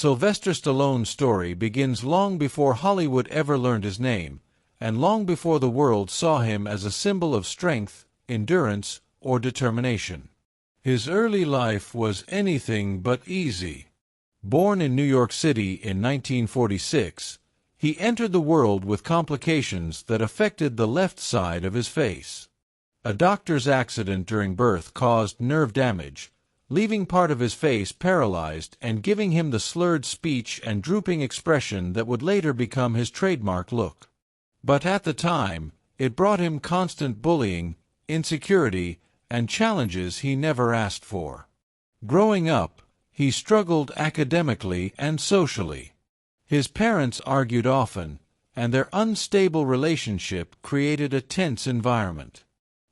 Sylvester Stallone's story begins long before Hollywood ever learned his name, and long before the world saw him as a symbol of strength, endurance, or determination. His early life was anything but easy. Born in New York City in 1946, he entered the world with complications that affected the left side of his face. A doctor's accident during birth caused nerve damage, leaving part of his face paralyzed and giving him the slurred speech and drooping expression that would later become his trademark look. But at the time, it brought him constant bullying, insecurity, and challenges he never asked for. Growing up, he struggled academically and socially. His parents argued often, and their unstable relationship created a tense environment.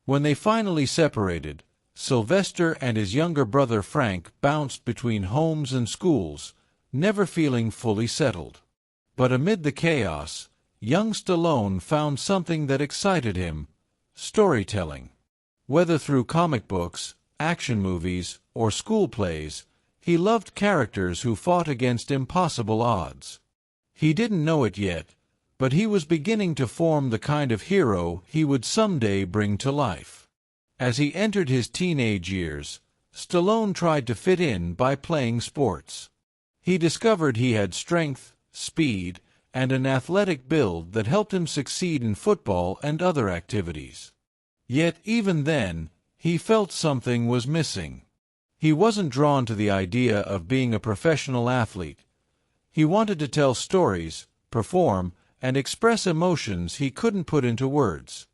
When they finally separated, Sylvester and his younger brother Frank bounced between homes and schools, never feeling fully settled. But amid the chaos, young Stallone found something that excited him: storytelling. Whether through comic books, action movies, or school plays, he loved characters who fought against impossible odds. He didn't know it yet, but he was beginning to form the kind of hero he would someday bring to life. As he entered his teenage years, Stallone tried to fit in by playing sports. He discovered he had strength, speed, and an athletic build that helped him succeed in football and other activities. Yet even then, he felt something was missing. He wasn't drawn to the idea of being a professional athlete. He wanted to tell stories, perform, and express emotions he couldn't put into words.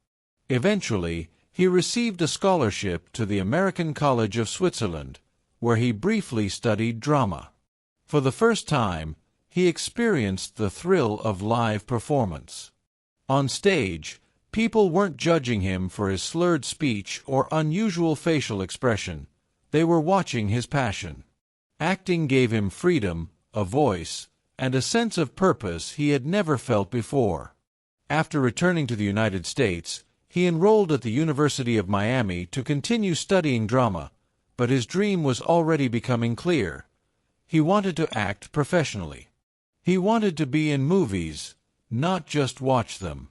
Eventually, he received a scholarship to the American College of Switzerland, where he briefly studied drama. For the first time, he experienced the thrill of live performance. On stage, people weren't judging him for his slurred speech or unusual facial expression. They were watching his passion. Acting gave him freedom, a voice, and a sense of purpose he had never felt before. After returning to the United States, he enrolled at the University of Miami to continue studying drama, but his dream was already becoming clear. He wanted to act professionally. He wanted to be in movies, not just watch them.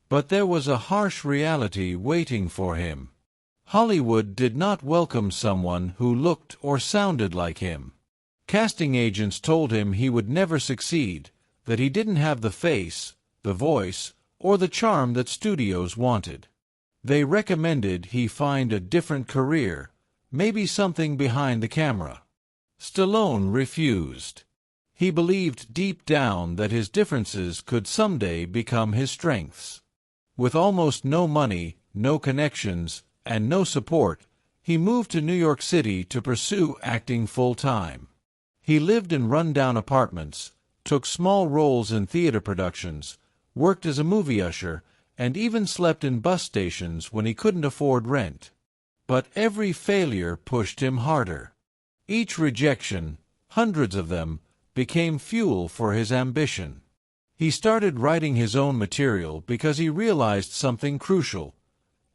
But there was a harsh reality waiting for him. Hollywood did not welcome someone who looked or sounded like him. Casting agents told him he would never succeed, that he didn't have the face, the voice, or the charm that studios wanted. They recommended he find a different career, maybe something behind the camera. Stallone refused. He believed deep down that his differences could someday become his strengths. With almost no money, no connections, and no support, he moved to New York City to pursue acting full-time. He lived in run-down apartments, took small roles in theater productions, worked as a movie usher, and even slept in bus stations when he couldn't afford rent. But every failure pushed him harder. Each rejection, hundreds of them, became fuel for his ambition. He started writing his own material because he realized something crucial.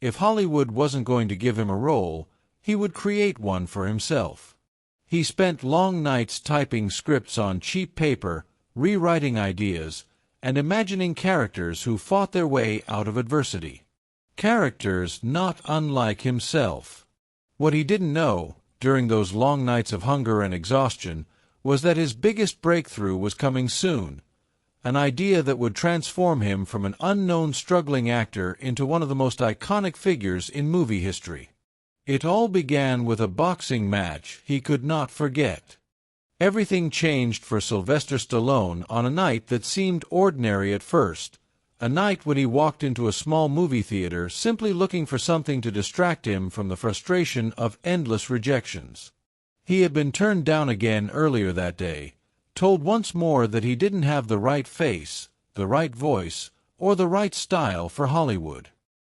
If Hollywood wasn't going to give him a role, he would create one for himself. He spent long nights typing scripts on cheap paper, rewriting ideas, and imagining characters who fought their way out of adversity. Characters not unlike himself. What he didn't know, during those long nights of hunger and exhaustion, was that his biggest breakthrough was coming soon, an idea that would transform him from an unknown struggling actor into one of the most iconic figures in movie history. It all began with a boxing match he could not forget. Everything changed for Sylvester Stallone on a night that seemed ordinary at first, a night when he walked into a small movie theater simply looking for something to distract him from the frustration of endless rejections. He had been turned down again earlier that day, told once more that he didn't have the right face, the right voice, or the right style for Hollywood.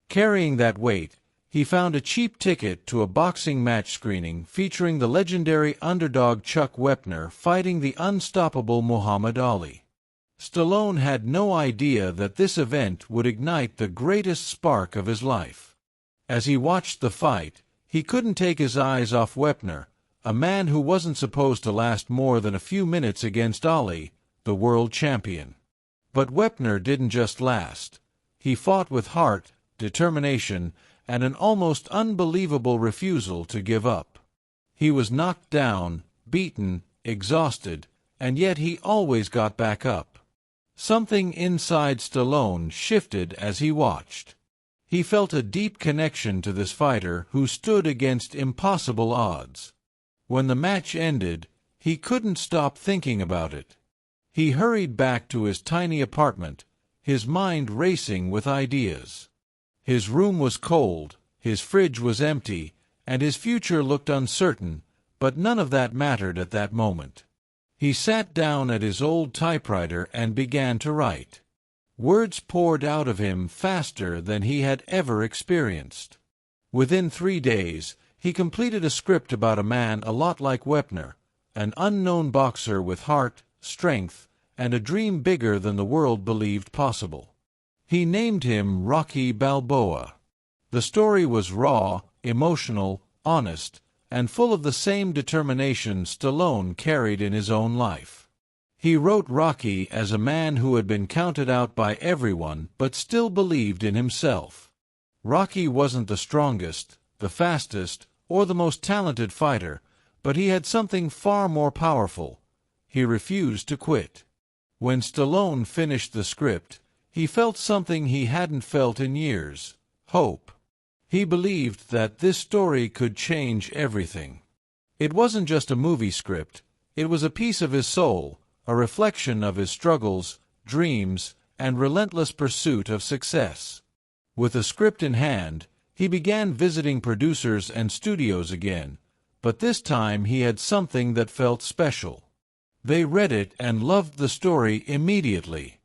Carrying that weight, he found a cheap ticket to a boxing match screening featuring the legendary underdog Chuck Wepner fighting the unstoppable Muhammad Ali. Stallone had no idea that this event would ignite the greatest spark of his life. As he watched the fight, he couldn't take his eyes off Wepner, a man who wasn't supposed to last more than a few minutes against Ali, the world champion. But Wepner didn't just last. He fought with heart, determination, and an almost unbelievable refusal to give up. He was knocked down, beaten, exhausted, and yet he always got back up. Something inside Stallone shifted as he watched. He felt a deep connection to this fighter who stood against impossible odds. When the match ended, he couldn't stop thinking about it. He hurried back to his tiny apartment, his mind racing with ideas. His room was cold, his fridge was empty, and his future looked uncertain, but none of that mattered at that moment. He sat down at his old typewriter and began to write. Words poured out of him faster than he had ever experienced. Within 3 days, he completed a script about a man a lot like Wepner, an unknown boxer with heart, strength, and a dream bigger than the world believed possible. He named him Rocky Balboa. The story was raw, emotional, honest, and full of the same determination Stallone carried in his own life. He wrote Rocky as a man who had been counted out by everyone but still believed in himself. Rocky wasn't the strongest, the fastest, or the most talented fighter, but he had something far more powerful. He refused to quit. When Stallone finished the script, he felt something he hadn't felt in years: hope. He believed that this story could change everything. It wasn't just a movie script, it was a piece of his soul, a reflection of his struggles, dreams, and relentless pursuit of success. With the script in hand, he began visiting producers and studios again, but this time he had something that felt special. They read it and loved the story immediately.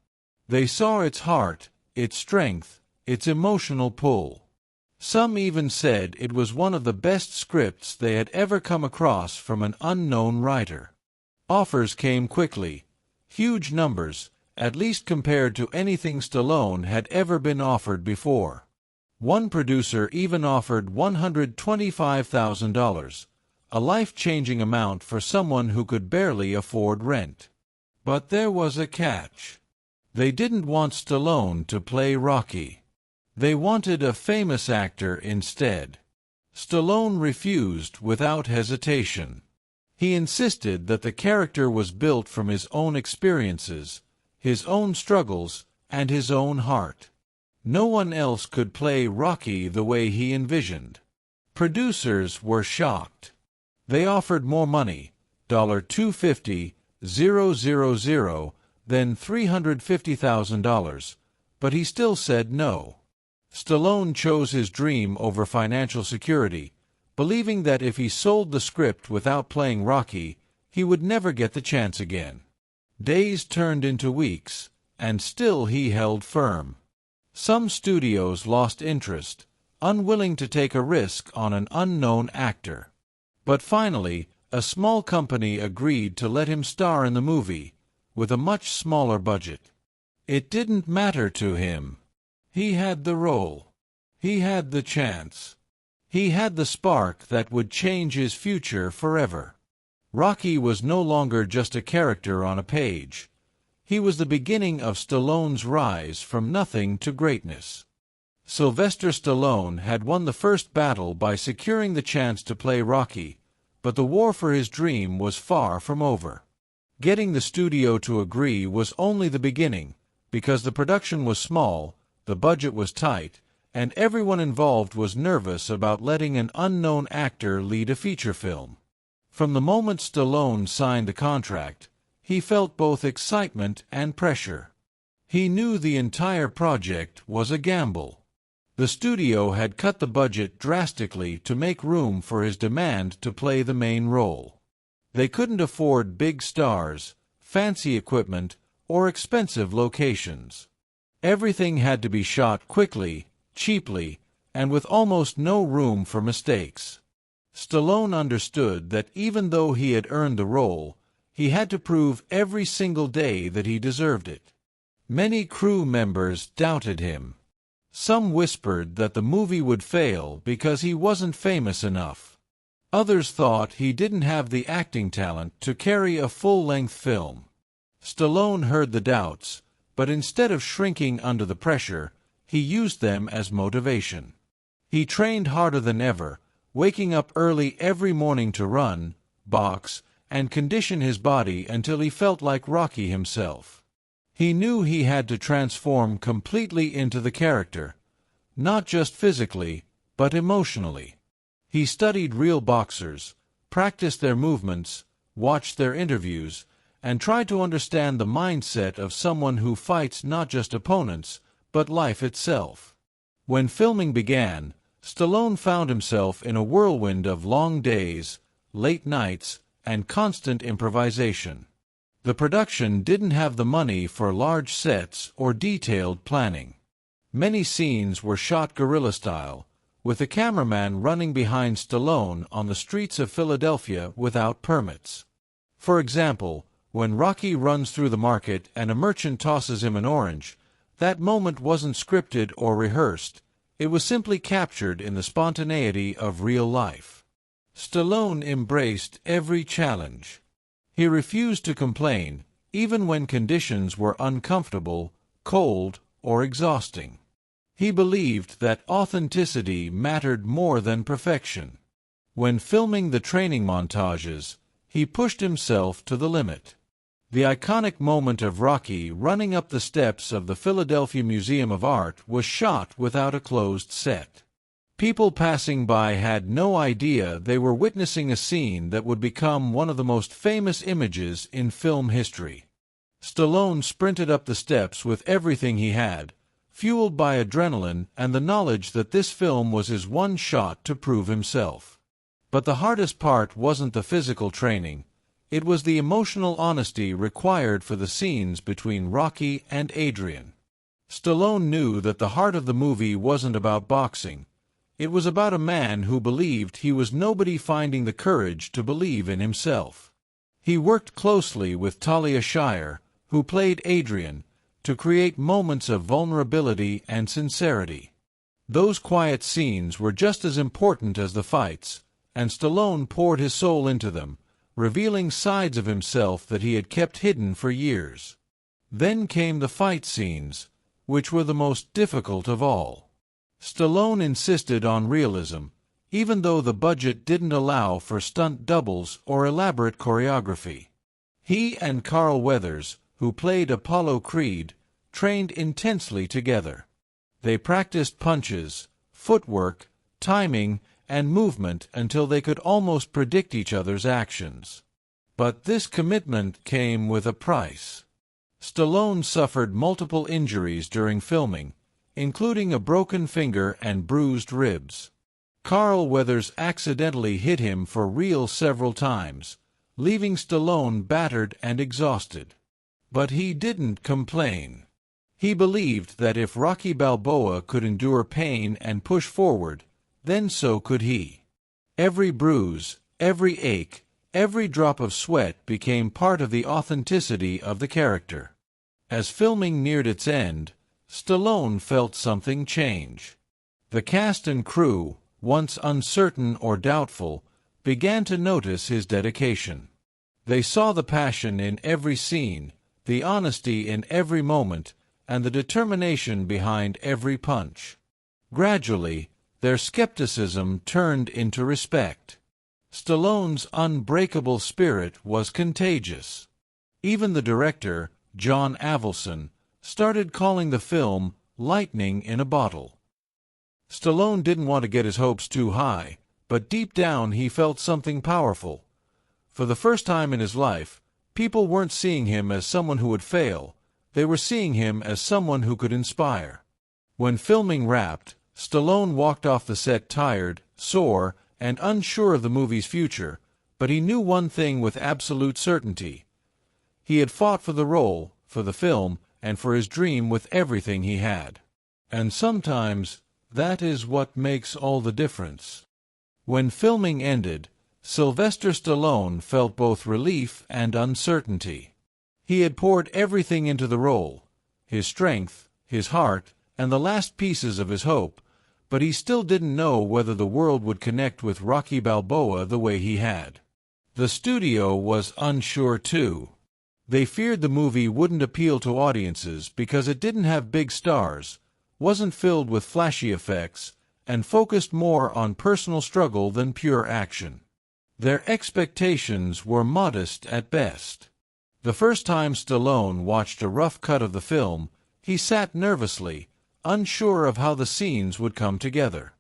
They saw its heart, its strength, its emotional pull. Some even said it was one of the best scripts they had ever come across from an unknown writer. Offers came quickly, huge numbers, at least compared to anything Stallone had ever been offered before. One producer even offered $125,000, a life-changing amount for someone who could barely afford rent. But there was a catch. They didn't want Stallone to play Rocky. They wanted a famous actor instead. Stallone refused without hesitation. He insisted that the character was built from his own experiences, his own struggles, and his own heart. No one else could play Rocky the way he envisioned. Producers were shocked. They offered more money, $250,000, then $350,000, but he still said no. Stallone chose his dream over financial security, believing that if he sold the script without playing Rocky, he would never get the chance again. Days turned into weeks, and still he held firm. Some studios lost interest, unwilling to take a risk on an unknown actor. But finally, a small company agreed to let him star in the movie, with a much smaller budget. It didn't matter to him. He had the role. He had the chance. He had the spark that would change his future forever. Rocky was no longer just a character on a page. He was the beginning of Stallone's rise from nothing to greatness. Sylvester Stallone had won the first battle by securing the chance to play Rocky, but the war for his dream was far from over. Getting the studio to agree was only the beginning, because the production was small, the budget was tight, and everyone involved was nervous about letting an unknown actor lead a feature film. From the moment Stallone signed the contract, he felt both excitement and pressure. He knew the entire project was a gamble. The studio had cut the budget drastically to make room for his demand to play the main role. They couldn't afford big stars, fancy equipment, or expensive locations. Everything had to be shot quickly, cheaply, and with almost no room for mistakes. Stallone understood that even though he had earned the role, he had to prove every single day that he deserved it. Many crew members doubted him. Some whispered that the movie would fail because he wasn't famous enough. Others thought he didn't have the acting talent to carry a full-length film. Stallone heard the doubts, but instead of shrinking under the pressure, he used them as motivation. He trained harder than ever, waking up early every morning to run, box, and condition his body until he felt like Rocky himself. He knew he had to transform completely into the character, not just physically, but emotionally. He studied real boxers, practiced their movements, watched their interviews, and tried to understand the mindset of someone who fights not just opponents, but life itself. When filming began, Stallone found himself in a whirlwind of long days, late nights, and constant improvisation. The production didn't have the money for large sets or detailed planning. Many scenes were shot guerrilla style, with a cameraman running behind Stallone on the streets of Philadelphia without permits. For example, when Rocky runs through the market and a merchant tosses him an orange, that moment wasn't scripted or rehearsed. It was simply captured in the spontaneity of real life. Stallone embraced every challenge. He refused to complain, even when conditions were uncomfortable, cold, or exhausting. He believed that authenticity mattered more than perfection. When filming the training montages, he pushed himself to the limit. The iconic moment of Rocky running up the steps of the Philadelphia Museum of Art was shot without a closed set. People passing by had no idea they were witnessing a scene that would become one of the most famous images in film history. Stallone sprinted up the steps with everything he had, fueled by adrenaline and the knowledge that this film was his one shot to prove himself. But the hardest part wasn't the physical training. It was the emotional honesty required for the scenes between Rocky and Adrian. Stallone knew that the heart of the movie wasn't about boxing. It was about a man who believed he was nobody finding the courage to believe in himself. He worked closely with Talia Shire, who played Adrian, to create moments of vulnerability and sincerity. Those quiet scenes were just as important as the fights, and Stallone poured his soul into them, revealing sides of himself that he had kept hidden for years. Then came the fight scenes, which were the most difficult of all. Stallone insisted on realism, even though the budget didn't allow for stunt doubles or elaborate choreography. He and Carl Weathers, who played Apollo Creed, trained intensely together. They practiced punches, footwork, timing, and movement until they could almost predict each other's actions. But this commitment came with a price. Stallone suffered multiple injuries during filming, including a broken finger and bruised ribs. Carl Weathers accidentally hit him for real several times, leaving Stallone battered and exhausted. But he didn't complain. He believed that if Rocky Balboa could endure pain and push forward, then so could he. Every bruise, every ache, every drop of sweat became part of the authenticity of the character. As filming neared its end, Stallone felt something change. The cast and crew, once uncertain or doubtful, began to notice his dedication. They saw the passion in every scene, the honesty in every moment, and the determination behind every punch. Gradually, their skepticism turned into respect. Stallone's unbreakable spirit was contagious. Even the director, John Avildsen, started calling the film lightning in a bottle. Stallone didn't want to get his hopes too high, but deep down he felt something powerful. For the first time in his life, people weren't seeing him as someone who would fail. They were seeing him as someone who could inspire. When filming wrapped, Stallone walked off the set tired, sore, and unsure of the movie's future, but he knew one thing with absolute certainty. He had fought for the role, for the film, and for his dream with everything he had. And sometimes, that is what makes all the difference. When filming ended, Sylvester Stallone felt both relief and uncertainty. He had poured everything into the role, his strength, his heart, and the last pieces of his hope, but he still didn't know whether the world would connect with Rocky Balboa the way he had. The studio was unsure too. They feared the movie wouldn't appeal to audiences because it didn't have big stars, wasn't filled with flashy effects, and focused more on personal struggle than pure action. Their expectations were modest at best. The first time Stallone watched a rough cut of the film, he sat nervously, unsure of how the scenes would come together.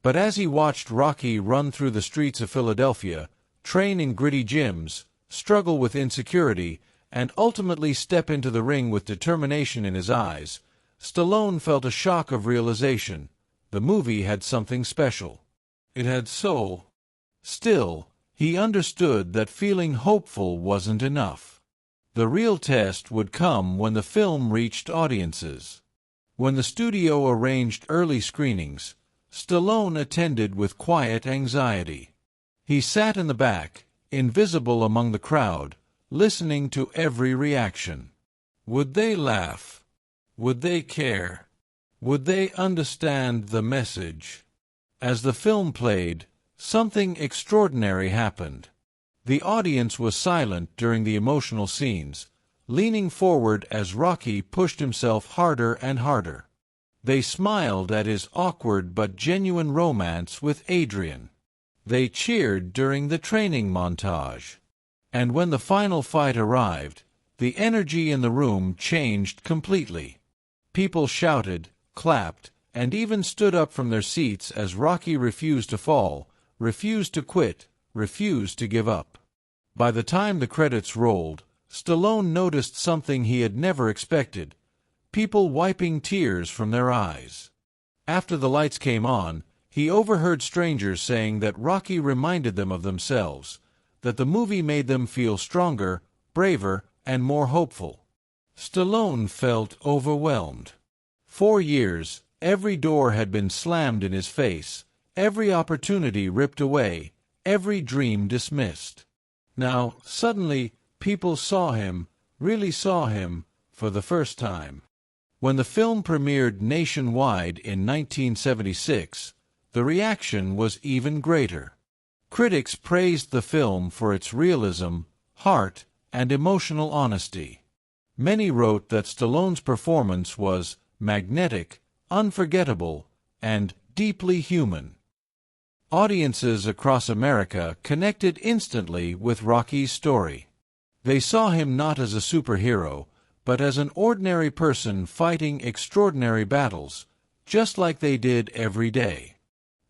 But as he watched Rocky run through the streets of Philadelphia, train in gritty gyms, struggle with insecurity, and ultimately step into the ring with determination in his eyes, Stallone felt a shock of realization. The movie had something special. It had soul. Still, he understood that feeling hopeful wasn't enough. The real test would come when the film reached audiences. When the studio arranged early screenings, Stallone attended with quiet anxiety. He sat in the back, invisible among the crowd, listening to every reaction. Would they laugh? Would they care? Would they understand the message? As the film played, something extraordinary happened. The audience was silent during the emotional scenes, leaning forward as Rocky pushed himself harder and harder. They smiled at his awkward but genuine romance with Adrian. They cheered during the training montage. And when the final fight arrived, the energy in the room changed completely. People shouted, clapped, and even stood up from their seats as Rocky refused to fall, refused to quit, refused to give up. By the time the credits rolled, Stallone noticed something he had never expected: people wiping tears from their eyes. After the lights came on, he overheard strangers saying that Rocky reminded them of themselves, that the movie made them feel stronger, braver, and more hopeful. Stallone felt overwhelmed. 4 years, every door had been slammed in his face, every opportunity ripped away, every dream dismissed. Now, suddenly, people saw him, really saw him, for the first time. When the film premiered nationwide in 1976, the reaction was even greater. Critics praised the film for its realism, heart, and emotional honesty. Many wrote that Stallone's performance was magnetic, unforgettable, and deeply human. Audiences across America connected instantly with Rocky's story. They saw him not as a superhero, but as an ordinary person fighting extraordinary battles, just like they did every day.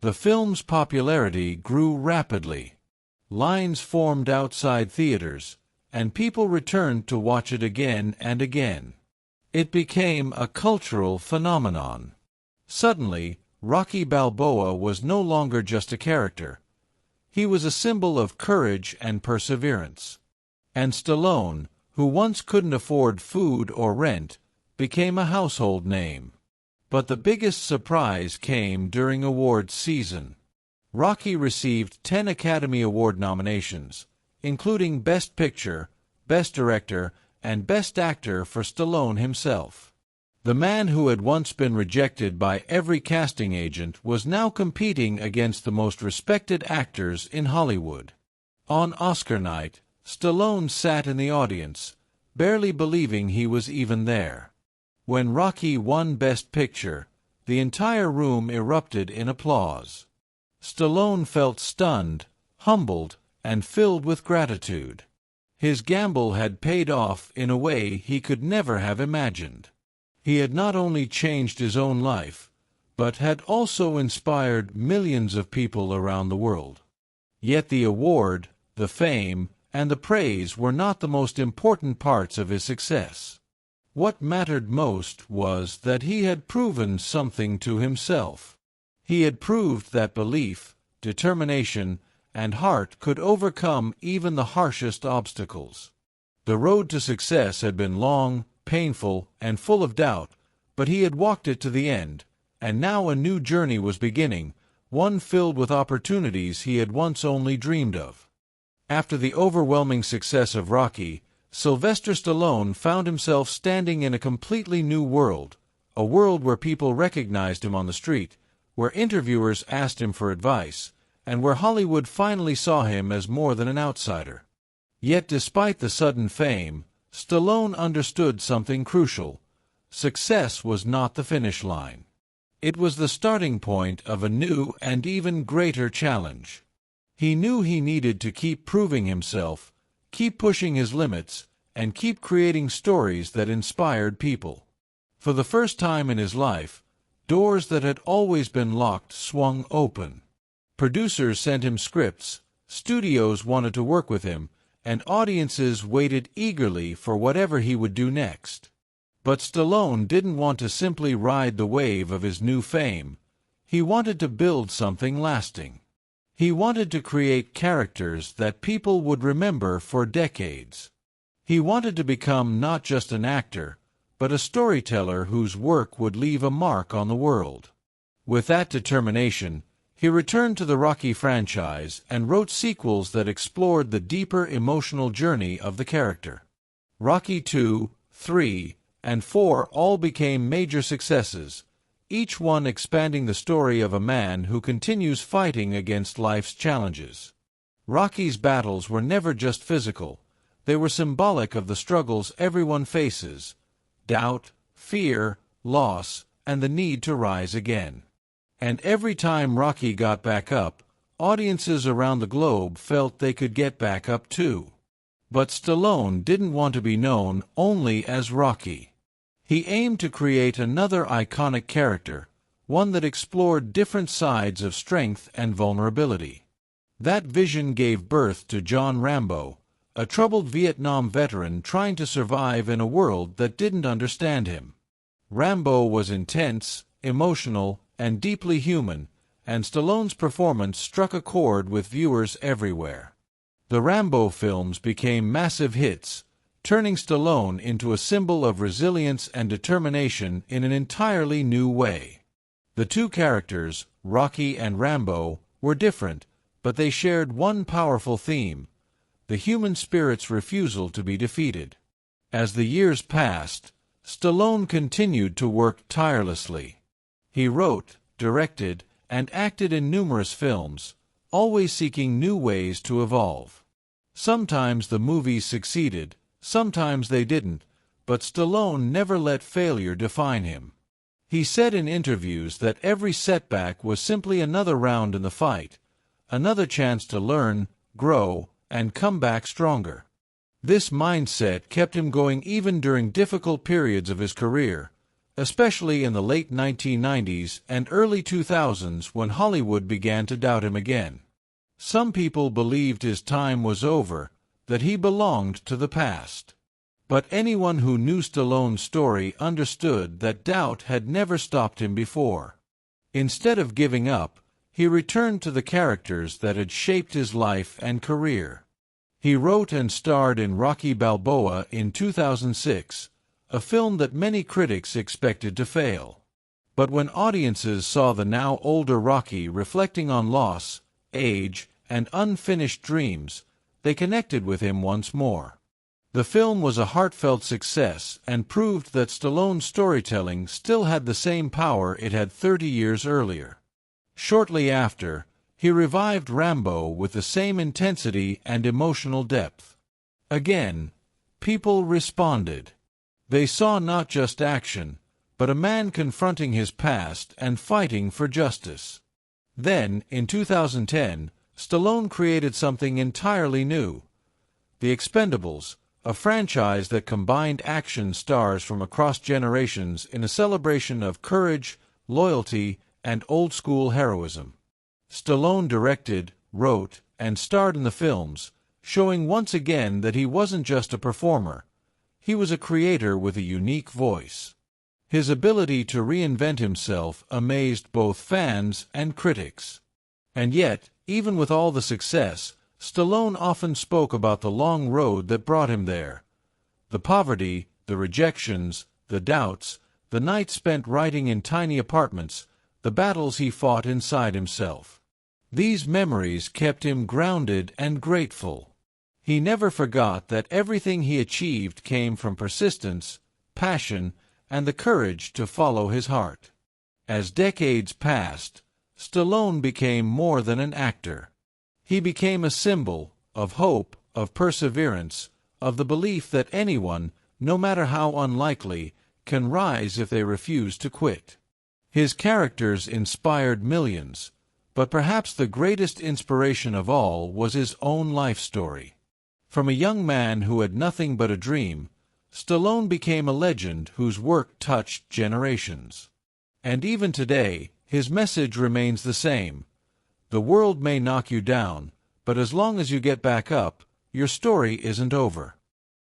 The film's popularity grew rapidly. Lines formed outside theaters, and people returned to watch it again and again. It became a cultural phenomenon. Suddenly, Rocky Balboa was no longer just a character. He was a symbol of courage and perseverance. And Stallone, who once couldn't afford food or rent, became a household name. But the biggest surprise came during awards season. Rocky received 10 Academy Award nominations, including Best Picture, Best Director, and Best Actor for Stallone himself. The man who had once been rejected by every casting agent was now competing against the most respected actors in Hollywood. On Oscar night, Stallone sat in the audience, barely believing he was even there. When Rocky won Best Picture, the entire room erupted in applause. Stallone felt stunned, humbled, and filled with gratitude. His gamble had paid off in a way he could never have imagined. He had not only changed his own life, but had also inspired millions of people around the world. Yet the award, the fame, and the praise were not the most important parts of his success. What mattered most was that he had proven something to himself. He had proved that belief, determination, and heart could overcome even the harshest obstacles. The road to success had been long, painful, and full of doubt, but he had walked it to the end, and now a new journey was beginning, one filled with opportunities he had once only dreamed of. After the overwhelming success of Rocky, Sylvester Stallone found himself standing in a completely new world, a world where people recognized him on the street, where interviewers asked him for advice, and where Hollywood finally saw him as more than an outsider. Yet despite the sudden fame, Stallone understood something crucial. Success was not the finish line. It was the starting point of a new and even greater challenge. He knew he needed to keep proving himself, keep pushing his limits, and keep creating stories that inspired people. For the first time in his life, doors that had always been locked swung open. Producers sent him scripts, studios wanted to work with him, and audiences waited eagerly for whatever he would do next. But Stallone didn't want to simply ride the wave of his new fame. He wanted to build something lasting. He wanted to create characters that people would remember for decades. He wanted to become not just an actor, but a storyteller whose work would leave a mark on the world. With that determination, he returned to the Rocky franchise and wrote sequels that explored the deeper emotional journey of the character. Rocky II, III, and IV all became major successes, each one expanding the story of a man who continues fighting against life's challenges. Rocky's battles were never just physical. They were symbolic of the struggles everyone faces: doubt, fear, loss, and the need to rise again. And every time Rocky got back up, audiences around the globe felt they could get back up too. But Stallone didn't want to be known only as Rocky. He aimed to create another iconic character, one that explored different sides of strength and vulnerability. That vision gave birth to John Rambo, a troubled Vietnam veteran trying to survive in a world that didn't understand him. Rambo was intense, emotional, and deeply human, and Stallone's performance struck a chord with viewers everywhere. The Rambo films became massive hits, turning Stallone into a symbol of resilience and determination in an entirely new way. The two characters, Rocky and Rambo, were different, but they shared one powerful theme: the human spirit's refusal to be defeated. As the years passed, Stallone continued to work tirelessly. He wrote, directed, and acted in numerous films, always seeking new ways to evolve. Sometimes the movies succeeded, sometimes they didn't, but Stallone never let failure define him. He said in interviews that every setback was simply another round in the fight, another chance to learn, grow, and come back stronger. This mindset kept him going even during difficult periods of his career, especially in the late 1990s and early 2000s when Hollywood began to doubt him again. Some people believed his time was over, that he belonged to the past. But anyone who knew Stallone's story understood that doubt had never stopped him before. Instead of giving up, he returned to the characters that had shaped his life and career. He wrote and starred in Rocky Balboa in 2006, a film that many critics expected to fail. But when audiences saw the now older Rocky reflecting on loss, age, and unfinished dreams, they connected with him once more. The film was a heartfelt success and proved that Stallone's storytelling still had the same power it had 30 years earlier. Shortly after, he revived Rambo with the same intensity and emotional depth. Again, people responded. They saw not just action, but a man confronting his past and fighting for justice. Then, in 2010, Stallone created something entirely new: The Expendables, a franchise that combined action stars from across generations in a celebration of courage, loyalty, and old-school heroism. Stallone directed, wrote, and starred in the films, showing once again that he wasn't just a performer. He was a creator with a unique voice. His ability to reinvent himself amazed both fans and critics. And yet, even with all the success, Stallone often spoke about the long road that brought him there. The poverty, the rejections, the doubts, the nights spent writing in tiny apartments, the battles he fought inside himself. These memories kept him grounded and grateful. He never forgot that everything he achieved came from persistence, passion, and the courage to follow his heart. As decades passed, Stallone became more than an actor. He became a symbol of hope, of perseverance, of the belief that anyone, no matter how unlikely, can rise if they refuse to quit. His characters inspired millions, but perhaps the greatest inspiration of all was his own life story. From a young man who had nothing but a dream, Stallone became a legend whose work touched generations. And even today, his message remains the same. The world may knock you down, but as long as you get back up, your story isn't over.